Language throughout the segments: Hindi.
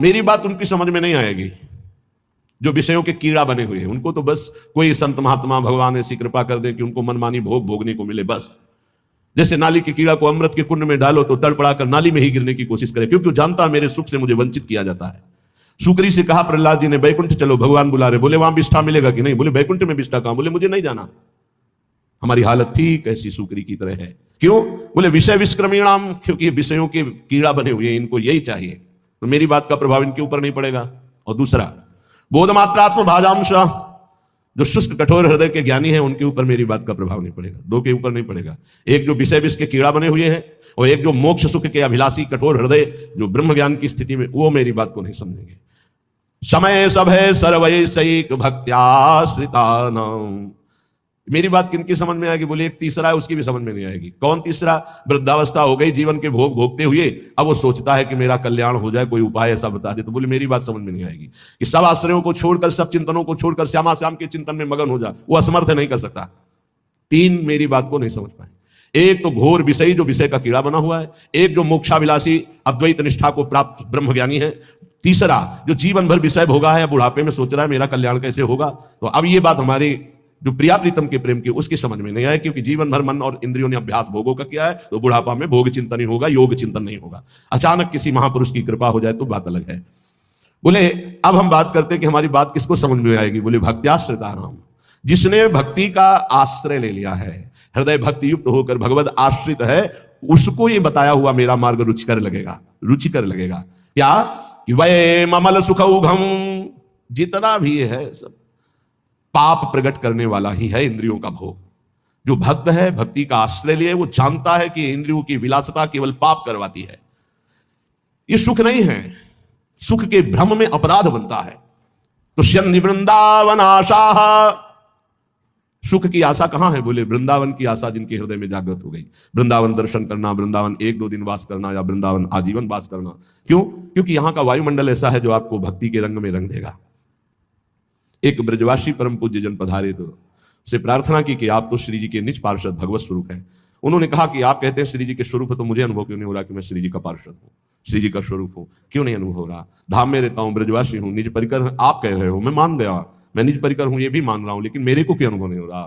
मेरी बात उनकी समझ में नहीं आएगी जो विषयों के कीड़ा बने हुए हैं। उनको तो बस कोई संत महात्मा भगवान ऐसी कृपा कर दे कि उनको मनमानी भोग भोगने को मिले, बस। जैसे नाली के कीड़ा को अमृत के कुंड में डालो तो तड़पड़ाकर नाली में ही गिरने की कोशिश करे, क्योंकि वो जानता है मेरे सुख से मुझे वंचित किया जाता है। सुकरी से कहा प्रहलाद जी ने, बैकुंठ चलो, भगवान बुला रहे। बोले वहां विष्ठा मिलेगा कि नहीं? बोले बैकुंठ में विष्ठा कहां? बोले मुझे नहीं जाना। हमारी हालत ठीक ऐसी सुकरी की तरह है। क्यों? बोले विषय विष्क्रमीणाम, क्योंकि विषयों के कीड़ा बने हुए हैं, इनको यही चाहिए, तो मेरी बात का प्रभाव इनके ऊपर नहीं पड़ेगा। और दूसरा, बोधमात्रात्म भाजांश, जो शुष्क कठोर हृदय के ज्ञानी हैं उनके ऊपर मेरी बात का प्रभाव नहीं पड़ेगा, दो के ऊपर नहीं पड़ेगा। एक जो विषय विष के कीड़ा बने हुए हैं और एक जो मोक्ष सुख के अभिलाषी कठोर हृदय जो ब्रह्म ज्ञान की स्थिति में, वो मेरी बात को नहीं समझेंगे। समय सब है सर्वैसैक भक्त्याश्रितानां, मेरी बात किनकी समझ में आएगी? बोले एक तीसरा है, उसकी भी समझ में नहीं आएगी। कौन तीसरा? वृद्धावस्था हो गई, जीवन के भोग भोगते हुए अब वो सोचता है कि मेरा कल्याण हो जाए, कोई उपाय ऐसा बता दे। तो बोले मेरी बात समझ में नहीं आएगी कि सब आश्रयों को छोड़कर, सब चिंतनों को छोड़कर श्यामा श्याम के चिंतन में मगन हो जा, वो असमर्थ है, नहीं कर सकता। तीन मेरी बात को नहीं समझ पाए। एक तो घोर विषयी जो विषय का कीड़ा बना हुआ है, एक जो मोक्षाभिलाषी अद्वैत निष्ठा को प्राप्त ब्रह्मज्ञानी है, तीसरा जो जीवन भर विषय भोगा है, बुढ़ापे में सोच रहा है मेरा कल्याण कैसे होगा। तो अब ये बात हमारी जो प्रिया प्रीतम के प्रेम की उसकी समझ में नहीं आए, क्योंकि जीवन भर मन और इंद्रियों ने अभ्यास भोगों का किया है, तो बुढ़ापा में भोग चिंतन ही होगा, योग चिंतन नहीं होगा। अचानक किसी महापुरुष की कृपा हो जाए तो बात अलग है। बोले अब हम बात करते हैं कि हमारी बात किसको समझ में आएगी? बोले भक्त्याश्रितानाम, जिसने भक्ति का आश्रय ले लिया है, हृदय भक्ति युक्त होकर भगवद आश्रित है, उसको ये बताया हुआ मेरा मार्ग रुचिकर लगेगा। रुचिकर लगेगा क्या? कि वै ममल सुखौघम, जितना भी है सब पाप प्रकट करने वाला ही है इंद्रियों का भोग। जो भक्त है, भक्ति का आश्रय लिए, वो जानता है कि इंद्रियों की विलासता केवल पाप करवाती है, ये सुख नहीं है। सुख के भ्रम में अपराध बनता है। तो शनि वृंदावन आशा, सुख की आशा कहां है? बोले वृंदावन की आशा जिनके हृदय में जागृत हो गई। वृंदावन दर्शन करना, वृंदावन एक दो दिन वास करना, या वृंदावन आजीवन वास करना। क्यों? क्योंकि यहां का वायुमंडल ऐसा है जो आपको भक्ति के रंग में रंग देगा। एक ब्रजवासी परम पूज्य जन पधारे तो से प्रार्थना की कि आप तो श्री जी के निज पार्षद भगवत स्वरूप हैं। उन्होंने कहा कि आप कहते हैं श्री जी के स्वरूप है, तो मुझे अनुभव क्यों नहीं हो रहा कि मैं श्री जी का पार्षद हूँ, श्री जी का स्वरूप हूँ? क्यों नहीं अनुभव हो रहा? धाम में रहता हूँ, ब्रजवासी हूँ, निज परिकर आप कह रहे हो, मैं मान गया, मैं निज परिकर हूँ, ये भी मान रहा हूँ, लेकिन मेरे को क्यों अनुभव नहीं हो रहा?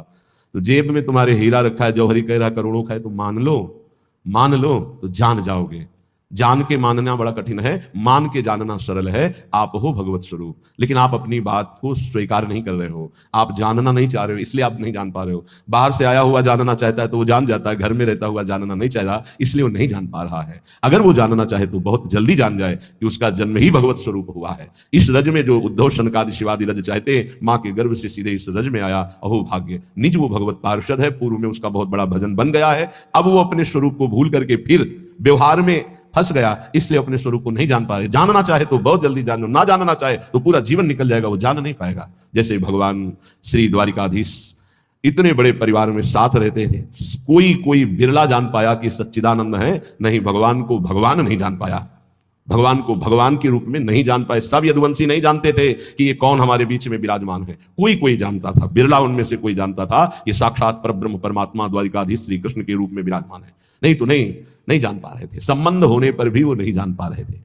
तो जेब में तुम्हारे हीरा रखा है, जौहरी कह रहा करोड़ों का है, तो मान लो तो जान जाओगे। जान के मानना बड़ा कठिन है, मान के जानना सरल है। आप हो भगवत स्वरूप, लेकिन आप अपनी बात को स्वीकार नहीं कर रहे हो, आप जानना नहीं चाह रहे हो, इसलिए आप नहीं जान पा रहे हो। बाहर से आया हुआ जानना चाहता है तो वो जान जाता है, घर में रहता हुआ जानना नहीं चाह रहा, इसलिए वो नहीं जान पा रहा है। अगर वो जानना चाहे तो बहुत जल्दी जान जाए कि उसका जन्म ही भगवत स्वरूप हुआ है। इस रज में जो उद्धव शनकादि शिवादि रज चाहते, माँ के गर्भ से सीधे इस रज में आया, अहो भाग्य। निज वो भगवत पार्षद है, पूर्व में उसका बहुत बड़ा भजन बन गया है, अब वो अपने स्वरूप को भूल करके फिर व्यवहार में फंस गया, इसलिए अपने स्वरूप को नहीं जान पा रहे। जानना चाहे तो बहुत जल्दी जान लो, ना जानना चाहे तो पूरा जीवन निकल जाएगा, वो जान नहीं पाएगा। जैसे भगवान श्री द्वारिकाधीश इतने बड़े परिवार में साथ रहते थे, कोई बिरला जान पाया कि सच्चिदानंद है, नहीं भगवान को भगवान नहीं जान पाया, भगवान को भगवान के रूप में नहीं जान पाए। सब यदुवंशी नहीं जानते थे कि ये कौन हमारे बीच में विराजमान है, कोई जानता था, बिरला उनमें से कोई जानता था कि साक्षात परब्रह्म परमात्मा द्वारिकाधीश श्री कृष्ण के रूप में विराजमान है। नहीं तो नहीं जान पा रहे थे, संबंध होने पर भी वो नहीं जान पा रहे थे।